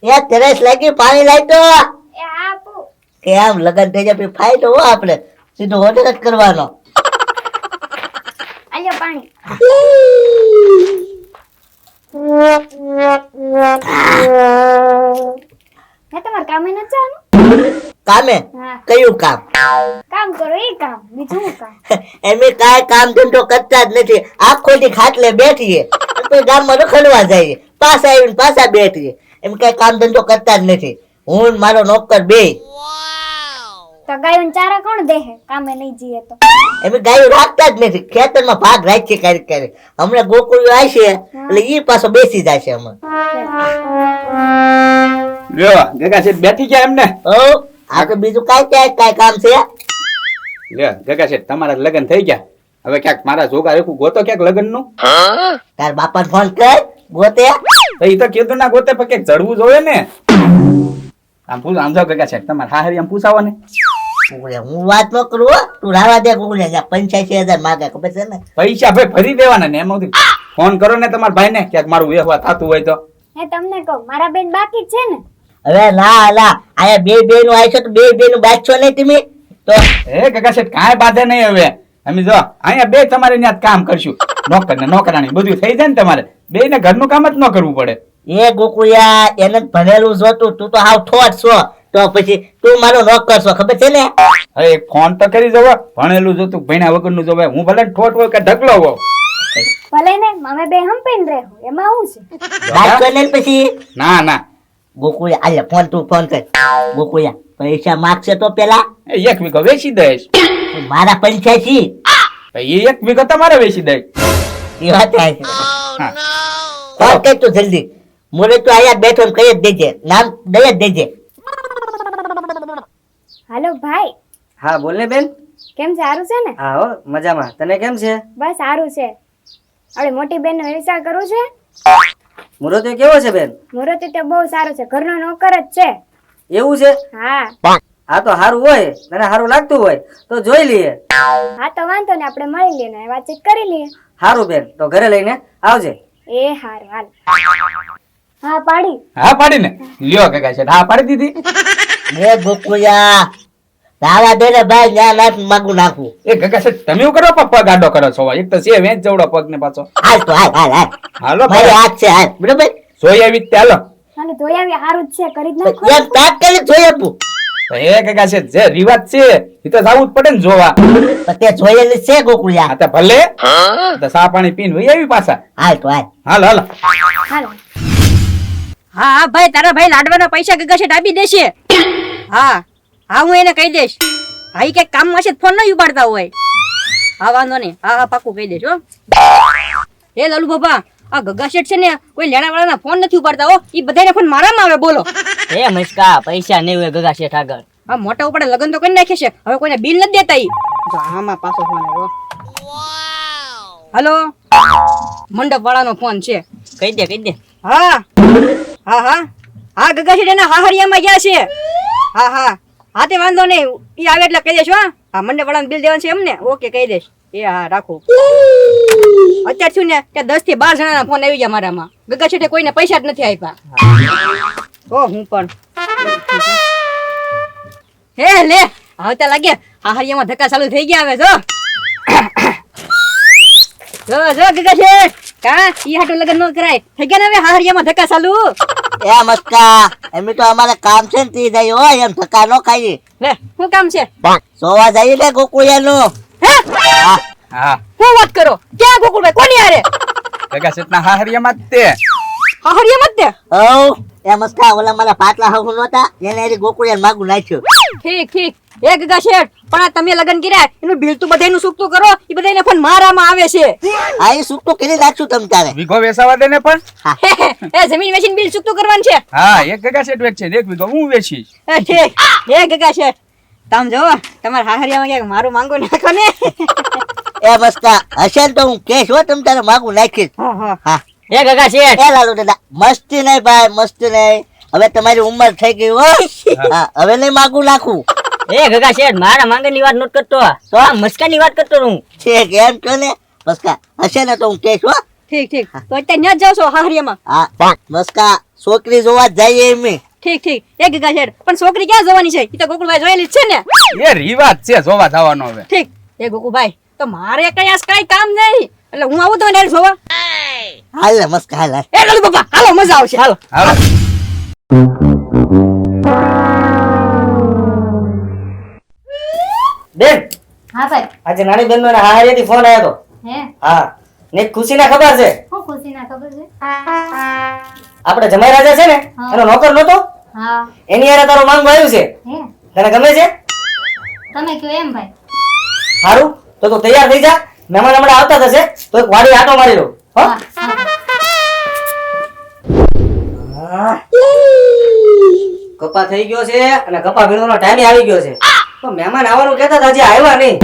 એ તરસ લાગી પાણી લાવી તો એ આપો કે આમ લગન થઈ જાય પછી ફાયદો હો આપણે સીધો ઓર્ડર જ કરવાનો. આલ્યો પાણી. હે તમારે કામે ન જવાનું? કામે હા કયું કામ? કામ કરો એ કામ બીજું શું કામ? એમે કાંઈ કામ ધંધો કરતા જ નથી. આખો દી ખાટલે બેઠીએ પછી ગામમાં રખડવા જઈએ પાછા આવીને પાછા બેઠીએ એમ કઈ કામ ધંધો કરતા જ નથી. હું ને મારો નોકર બે તો ગાયોને ચારા કોણ દે હે કામે નહીં જઈએ તો? એમ ગાયું રાખતા જ નથી. ખેતરમાં ભાગ રાખીએ ક્યારેક ક્યારેક. હમણાં ગોકુળિયો આવશે એટલે ઈ પાછો બેસી જશે હમણાં. લ્યો ગગા શેઠ બેઠી ગયા એમને. ઓ આ તો બીજું કાંઈ કામ છે? લ્યો ગગા શેઠ તમારા લગ્ન થઈ ગયા હવે ક્યાંક મારા જોગા રેખું ગોતો ક્યાંક લગ્ન નું. તાર બાપાને ફોન કર ગોતે. ઈ તો કીધું ના ગોતે પણ ક્યાંક જડવું જોઈએ ને. આમ પૂછ આમ જાઓ ગગા શેઠ તમારે હાહરી આમ પૂછાવો ને. કુકડે હું વાત ન કરું હો. તું રાવા દે કુકડે 85,000 માગે ખબર છે ને? પૈસા ભાઈ ફરી દેવાના ને એમાંથી ફોન કરો ને તમારા ભાઈ ને ક્યાંક મારું વ્યવહાર થતું હોય તો. હે તમને કહું મારા બેન બાકી જ છે ને? હવે ના લા આયા બે નું આવીશું તો બે નું બાજશો નહીં તમે તો? એ ગગા શેઠ કાંઈ બાધે નહીં હવે. અમે જો અહીંયા બે તમારે ત્યાં કામ કરશું નોકર ને નોકરાણી બધું થઈ જાય ને તમારે બે ને ઘરનું કામ જ ન કરવું પડે. એ ગોકુળિયા એને જ ભણેલું જોતું. તું તો હાવ ઠોઠ છો તો પછી તું મારો નોકર છો ખબર છે ને? હવે એક ફોન તો કરી જવો. ભણેલું જોતું ભણ્યા વગરનું જોવે. હું ભલે ઠોઠ હોય કે ઢગલો હોઉં. ભલે ને અમે બે હંપીને રહેવું એમાં શું છે? બાજશો ને પછી ના ના ગોકુળિયા આલે ફોન તું ફોન કર. ગોકુળિયા પૈસા માગશે તો પેલા એ 1 વીઘો વેચી દઈશ. મારા 85 એ 1 વીઘો તમારે વેચી દઈશ. એ વાત થાય છે. હા. ફોન કર તું જલ્દી. મોરે તું આયા બેઠો ને કહી જ દેજે. નામ દઈ જ દેજે. હાલો ભાઈ હા બોલ ને બેન. કેમ છે? સારું છે ને? હા હો મજામાં. તને કેમ છે? બસ સારું છે. હવે મોટી બેન નો વ્યવસાય કરવું છે. મુરત કેવો છે બેન? મુહૂર્ત તો બહુ સારો છે. ઘરનો નોકર જ છે. એવું છે? હા હા તો સારું હોય તને સારું લાગતું હોય તો જોઈ લઈએ. હા તો વાંધો ને આપણે મળી લઈએ ને વાતચીત કરી લઈએ. સારું બેન તો ઘરે લઈને આવજે. એ હારું હાલ. હા પાડી. હા પાડી ને લ્યો કાકા છે હા પાડી દીધી. એ ગોકુળિયા રાવા દે ને ભાઈ ત્યાં નાખ માગું નાખું. એ કાકા છે તમે એવું કરો પગ આડો કરો છો. એક તો છે વેચ જવડો પગ ને પાછો. હાલ તો હાલ હાલ હાલ હાલો મારી ભાઈ હાથ છે હાલ બરોબર. જોઈ આવી જ તે હાલો. હાલો ધોઈ આવી સારું જ છે કરી જ નાખો. એમ તાત્કાલિક જોઈ આપું. એ કાકા છે જે રિવાજ છે એ તો જવું જ પડે ને જોવા. પણ તે જોયેલી છે ગોકુળિયા. હા તો ભલે તો સા પાણી પીને વહી આવી પાછા. હાલ તો હાલ. હાલો હાલો હાલો હા હા ભાઈ તારા ભાઈ લાડવાના પૈસા ગગા શેઠ આપી દેશે. હા હા હું એને કહી દઈશ. હા ઈ કઈક કામમાં છે ફોન નહીં ઉપાડતા હોય. હા વાંધો નહીં. હા હા પાકું કહી દઈશ હો. એ લાલુ બાપા આ ગગા શેઠ છે ને કોઈ લેણા વાળાના ફોન નથી ઉપાડતા હો. ઈ બધાને ફોન મારામાં આવે બોલો. એ મસ્કા પૈસા નહીં હોય ગગા શેઠ આગળ. હા મોટા ઉપાડે લગન તો કરી નાખે છે હવે કોઈને બિલ નથી દેતા ઈ. તો આમાં પાછો ફોન આવ્યો. હલો મંડપ વાળાનો ફોન છે. કહી દે કહી દે. હા હા હા હા ગગા શેઠ એના હાહરિયામાં ગયા છે. હા હા હા તે વાંધો નહીં ઈ આવે એટલે કહી દેશો. હા મંડપ વાળાનું બિલ દેવાનું છે એમને. ઓકે કહી દઈશ. એ હા રાખો. અત્યાર થયું ને કે 10 થી 12 જણાના ફોન આવી ગયા મારામાં. ગગા શેઠે કોઈને પૈસા જ નથી આપ્યા. ઓ હું પણ હે લે આવતા લાગે હાહરિયામાં ધક્કા ચાલુ થઈ ગયા હવે જો. જો જો ગગા શેઠ કા ઈ હાટુ લગન ન કરાય થઈ ગયા ને હવે હાહરિયામાં ધક્કા ચાલુ. એ મસ્કા એમ તો અમારે કામ છે ને તી જાય હોય એમ ધક્કા નો ખાઈએ. લે શું કામ છે? જોવા જઈએ ને ગોકુળિયાનું. હે હા હું વાત કરો ક્યાં ગોકુળભાઈ કોની હારે? કાકા છે ના હાહરિયામાં જ તે. હાહરિયામાં જ તે. ઓ એ મસ્કા ઓલા મારા પાટલા હગુ નહોતા એને એરી ગોકુળિયાને માગું નાખ્યું. ઠીક ઠીક એ ગગા શેઠ પણ આ તમે લગન કર્યા એનું બિલ તો બધાયનું સુકતું કરો. ઈ બધાયને ફોન મારામાં આવે છે. આ એ સુખ તો કરી નાખશું તમ તારે. વીઘો વેચાવા દે ને પણ. એ જમીન વેચીને બિલ સુકતું કરવાનું છે. હા એક ગગા શેઠ વેચશે 1 વીઘો હું વેચીશ. એ ઠીક એ ગગા શેઠ તમે જો તમારા હાહરિયામાં ક્યાંક મારું માંગો નાખો ને. એ મસ્કા હશે ને તો હું કેશ હો તમ તારે માગું નાખીશ. હા હા હા એ ગગા શેઠ એ લાલુ દાદા મસ્તી નહીં ભાઈ મસ્તી નહીં. હવે તમારી ઉંમર થઈ ગઈ હો. હા હવે નહીં માગું નાખું. એ ગગા શેઠ મારા માંગણની વાત નોટ કરતો તો આ મસ્કાની વાત કરતો હું. છે એમ કહો ને મસ્કા હશે ને તો હું કેશ હો ઠીક ઠીક તો અત્યારે ન્યા જ જાવ છો હાહરિયામાં હા મસ્કા છોકરી જોવા જ જઈએ એમ ઠીક ઠીક એ ગગા શેઠ પણ છોકરી ક્યાં જવાની છે ઈ તો ગોકુળભાઈ જોયેલી જ છે ને એ રિવાજ છે જોવા જવાનો હવે. ઠીક એ ગોકુભાઈ તો મારે કઈ કામ નહીં એટલે હું આવું તમને જોવા હાલ ને મસ્કા હાલ હાલ. એ લાલુ બાપા હાલો મજા આવશે હાલો હાલો. બેન હા ભાઈ આજે નાની બેન નો હાહરિયાથી ફોન આવ્યો હતો. હે હા ને ખુશી ના ખબર છે હું ખુશી ના ખબર છે આપણે જમાઈ રાજા છે ને હા. એનો નોકર નતો હા એની યારે તારો માંગવા આવ્યું છે હે તને ગમે છે તમે કયો એમ ભાઈ સારું તો તું તૈયાર થઈ જા મહેમાન હમણાં આવતા થશે તો એક વાડી આટો મારી લો હો હા હા કપા થઈ ગયો છે અને કપા વીણવાનો ટાઈમ આવી ગયો છે તો મહેમાન આવવાનું કહેતા હતા હજી આવ્યા નહીં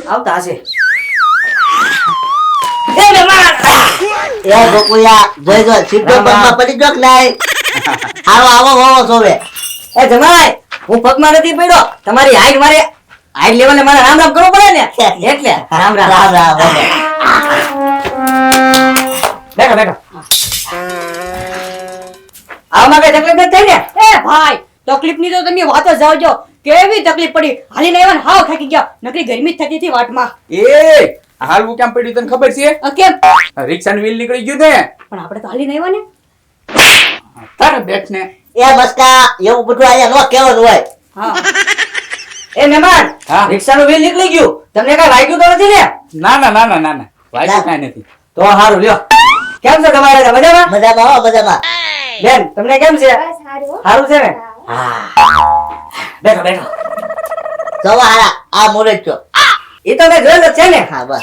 આવતા હશે એ મહેમાન એ ગોકુળિયા જોઈ જો સીધો પગમાં પડી જો કે નહીં આવો આવો હોવો જોવે એ જમાઈ હું પગમાં નથી પડ્યો તમારી હાઈટ મારે હાઈટ લેવલે મારે રામ રામ કરવું પડે ને એટલે રામ રામ રામ રામ રામ. બેઠો બેઠો આમાં કઈ તકલીફ નથી થઈ ને એ ભાઈ તકલીફ ની તો તમે વાત જ જાવજો કેવી તકલીફ પડી હાલીને આવ્યા ને હાવ થાકી ગયા નકરી ગરમી જ થતી હતી વાટમાં એ હાલવું કેમ પડ્યું તને ખબર છે? કેમ રિક્ષાનું વ્હીલ નીકળી ગયું ને. પણ આપણે તો હાલીને આવ્યા ને તારે બેઠ ને. એ મસ્કા એવું બધું અહીંયા નો કહેવાનું હોય હા એ મહેમાન હા. રિક્ષાનું વ્હીલ નીકળી ગયું તમને કઈ વાગ્યું તો નથી ને ના ના ના ના ના ના વાંચું કાંઈ નથી. તો સારું લ્યો કેમ છે તમારે મજામાં મજામાં હો મજામાં બેન તમને કેમ છે બસ સારું હો. સારું છે ને બેઠો બેઠો જવા હારા આ મુરત છો એ તો મેં જોયેલું જ છે ને હા બસ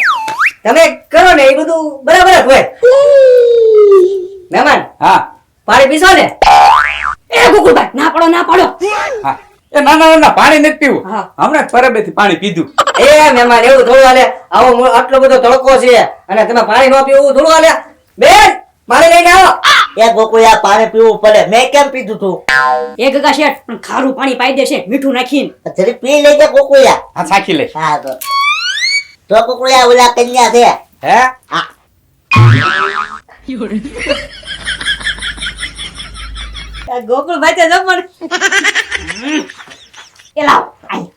તમે કરો ને એ બધું બરાબર જ હોય મહેમાન હા પાણી પીશો ને એ ગોકુળભાઈ ના પાડો ના પાડો હા એ ના ના ના પાણી નથી પીવું. હા. હમણાં જ પરબેથી પાણી પીધું. એ મહેમાન એવું થોડું હાલે આવો આટલો બધો તડકો છે અને તમે પાણી ન પીવું એવું થોડું હાલે બેન પાણી લઈને આવો એ ગોકુળિયા પાણી પીવું પડે મેં કેમ પીધું તું એ ગગા શેઠ પણ ખારું પાણી પાઈ દેશે મીઠું નાખીને જરી પી લેજે ગોકુળિયા હા સાખી લે. હા તો ગોકુળિયા ઓલા કન્યા છે હે હા ગોકુળભાઈ તો જમણ એ લાવ આઈ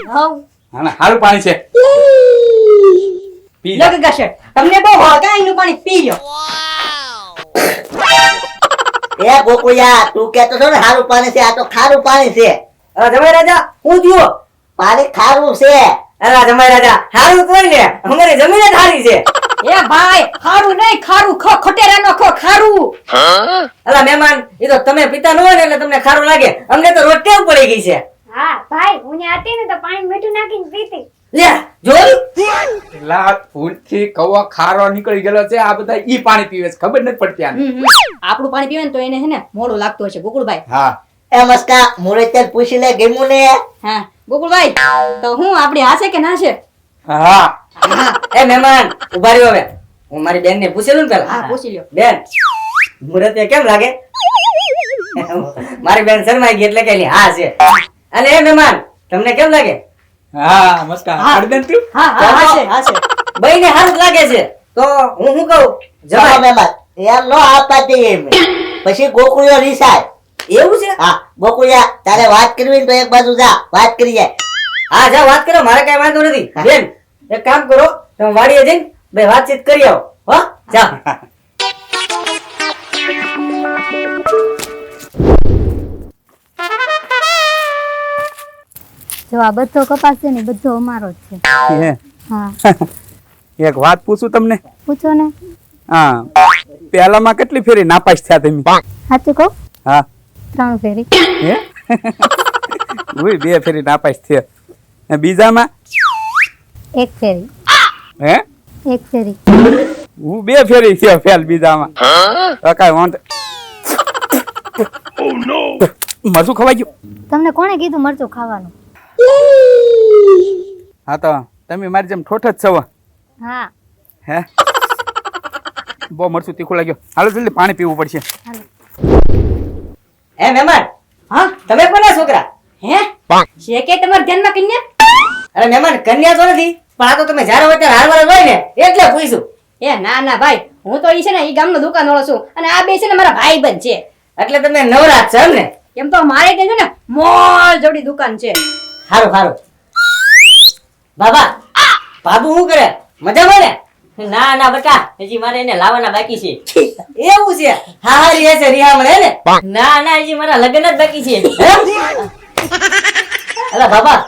હાવ હા ના સારું પાણી છે. પી લો જા. ગગા શેઠ તમને બહુ ભાવે એનું પાણી પી લો એ ગોકુળિયા તું કેતો છો ને સારું પાણી છે આ તો ખારું પાણી છે અરે જમાઈ રાજા હું થયો પાણી ખારું છે અરે જમાઈ રાજા હારું કોઈ ને અમારી જમીન જ હારી છે એ ભાઈ ખારું નહીં ખારું ખો ખટેરાનો ખો ખારું અલા મહેમાન એ તો તમે પીતા ન હોય ને એટલે તમને ખારું લાગે અમને તો રોજ ટેવ પડી ગઈ છે હા ભાઈ હું ત્યાં હતી ને તો પાણી મીઠું નાખીને પીતી લે જોયું પેલા ભૂલથી કૌવા ખારો નીકળી ગયેલો છે આ બધા ઈ પાણી પીવે છે ખબર નથી પડતી આને. આપણું પાણી પીવે ને તો એને હે ને મોડું લાગતું હશે ગોકુળભાઈ હા એ મસ્કા મુરત પૂછી લે ગેમું ને હા ગોકુળભાઈ તો હું આપણી હા છે કે ના છે હા એ મહેમાન ઉભા રહ્યો હવે હું મારી બેન ને પૂછેલું ને હા પેલા પૂછી લ્યો બેન મુરત કેમ લાગે મારી બેન શરમાઈ ગઈ એટલે કે હા છે અને એ મહેમાન તમને કેમ લાગે હા મસ્કા હા. અડદન તું હા હા હા છે હા છે બઈને હારું જ લાગે છે તો હું શું કહું જવા જમાઈ મહેમાન એમ નો આપવા દઈએ એમ પછી ગોકુળિયો રીસાય એવું છે હા ગોકુળિયા તારે વાત કરવી ને તો એક બાજુ જા વાત કરી જાય હા જા વાત કરો મારે કઈ વાંધો નથી બેન એક કામ કરો તમે વાડીએ જઈને બે વાતચીત કરી આવો હો જા જો આ બધો કપાસ છે ને બધો અમારો જ છે હા એક વાત પૂછું તમને પૂછો ને હા પેલામાં કેટલી ફેરી નાપાસ થયા તમે સાચું કહું હા 3 ફેરી હે ઓય 2 ફેરી નાપાસ થયા અને બીજામાં 1 ફેરી હે 1 ફેરી હું 2 ફેરી થયો ફેલ બીજામાં તો કાંઈ વાંધો મરચું ખવાઈ ગયું તમને કોણે કીધું મરચું ખાવાનું હા તો તમે મારી જેમ ઠોઠ જ છો હા હે બહુ મરચું તીખું લાગ્યું હાલો જલ્દી પાણી પીવું પડશે હાલો હે મહેમાન હા તમે કોના છોકરા હે છે કે તમારા ધ્યાનમાં કન્યા અરે મહેમાન કન્યા તો નથી પણ આ તો તમે જ્યારે હોય ત્યારે હારવાર જ હોય ને એટલે પૂછ્યું. એ ના ના ભાઈ, હું તો ઈ છે ને ઈ ગામનો દુકાનવાળો છું અને આ બે છે ને મારા ભાઈબંધ છે. એટલે તમે નવરાત છો એમ ને? એમ તો મારે ત્યાં છે ને મોલ જોડી દુકાન છે. સારું સારું. બાબા બાબુ શું કરે? મજામાં ને? ના ના બટા, હજી મારે એને લાવવાના બાકી છે. એવું છે? હારી હશે રિહામણ હે ને? ના ના, હજી મારા લગ્ન જ બાકી છે. અલા બાબા,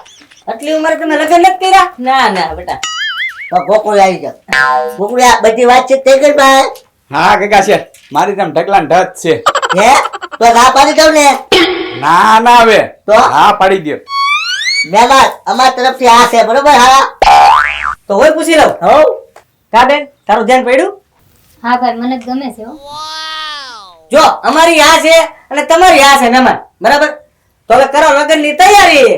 આટલી ઉંમરે તમે લગ્ન નથી કર્યા? ના ના બટા. તો ગોકુળ આવી જાવ. ગોકુળ આ બધી વાતચીત થઈ ગઈ ભાઈ? હા ગગા શેઠ, મારી તેમ ઢગલાને ઢચ છે. હે તો ના પાડી દઉં ને. ના ના હવે તો? હા પાડી દ્યો. મહેમાન અમારા તરફથી આ છે બરોબર. હા તો હોય પૂછી લઉં. હો કા બેન, તારું ધ્યાન પડ્યું? હા ભાઈ, મને જ ગમે છે હો. જો અમારી આ છે અને તમારી આ છે મહેમાન, બરાબર? તો હવે કરો લગ્નની તૈયારી.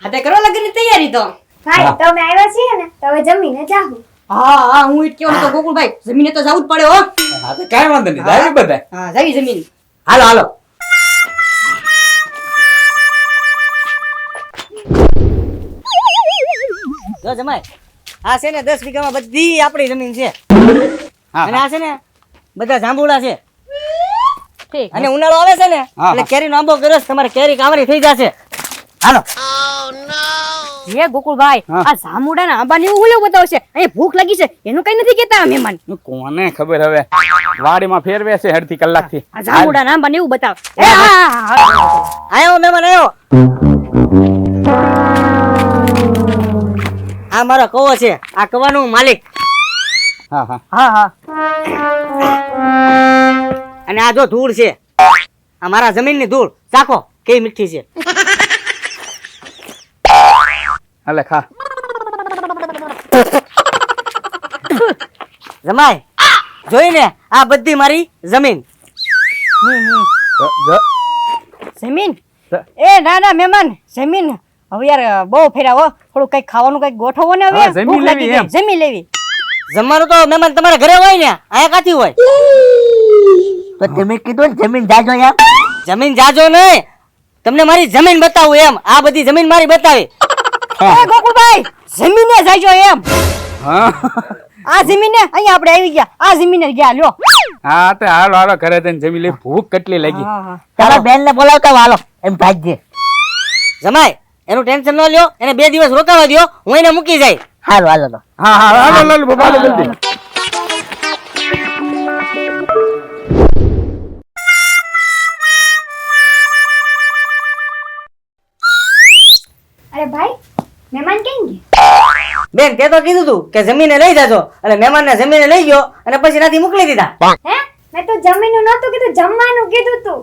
હા તે કરો લગ્નની તૈયારી તો. ભાઈ તમે આવ્યા છીએ ને તો હવે જમીને જાહું. હા હા, હું ઈ જ કહેવાનું તો ગોકુળભાઈ, જમીને તો જવું જ પડે હો. હા તો કાંઈ વાંધો નહીં, જાય બધા. હા જવી જમીન. હાલો હાલો. જો જમાઈ, આ છે ને 10 વીઘામાં બધી આપણી જમીન છે. હા, અને આ છે ને બધા જાંબુડા છે. ઠીક. અને ઉનાળો આવે છે ને હા, એટલે કેરીનો આંબો ગરસ, તમારે કેરી કાવરી થઈ જશે. હાલો. હે ગોકુળભાઈ, હા. આ જામુડાના આંબાને એવું ઓલું બતાવશે. અહીંયા ભૂખ લાગી છે એનું કઈ નથી કહેતા આ મહેમાન. કોને ખબર હવે, વાડીમાં ફેરવે છે અડધી કલાકથી. આ જામુડાના આંબાને એવું બતાવ. એ હા હા હા. આયો મહેમાન આયો. આ મારો કવો છે, આ કવાનો હું માલિક. હા હા હા હા. અને આ જો ધૂળ છે, આ મારા જમીનની ધૂળ. ચાખો કેવી મીઠી છે. હાલે ખા. જમાઈ જોઈને આ બધી મારી જમીન. જમીન? ત- એ ના ના મહેમાન, જમીન હવે યાર બહુ ફેરાવો. થોડું કઈક ખાવાનું કઈક ગોઠવો ને હવે. હા, જમીન ભૂખ લાગી લેવી ગઈ. એમ. જમીન લેવી. જમવાનું તો મહેમાન તમારા ઘરે હોય ને, અહીંયા કાથી હોય? તો તમે કીધું ને જમીન જાજો એમ. જમીન જાજો નહીં, તમને મારી જમીન બતાવું એમ. આ બધી જમીન મારી બતાવી. એ ગોકુળભાઈ, જમીને જાજો એમ. હા આ જમીને અહીંયા આપણે આવી ગયા. આ જમીને ગયા લ્યો. હા તો હાલો હાલો ઘરે જઈને જમી લઈ, ભૂખ કેટલી લાગી. હા હા. તારા બેન ને બોલાવતા હાલો એમ ભાગજે. જમાઈ એનું ટેન્શન ન લ્યો, એને 2 દિવસ રોકાવા દ્યો, હું એને મૂકી જાય. હાલો હાલો તો. હા હા હાલો હાલો બાબા હાલો જલ્દી. અરે ભાઈ, મહેમાન કેમ ગયા? બેન તે તો કીધું તું કે જમીને લઈ જાજો, એટલે મહેમાનને જમીને લઈ ગયો અને પછી નાથી મોકલી દીધા. હે, મેં તો જમીનું નહોતું કીધું, જમવાનું કીધું તું.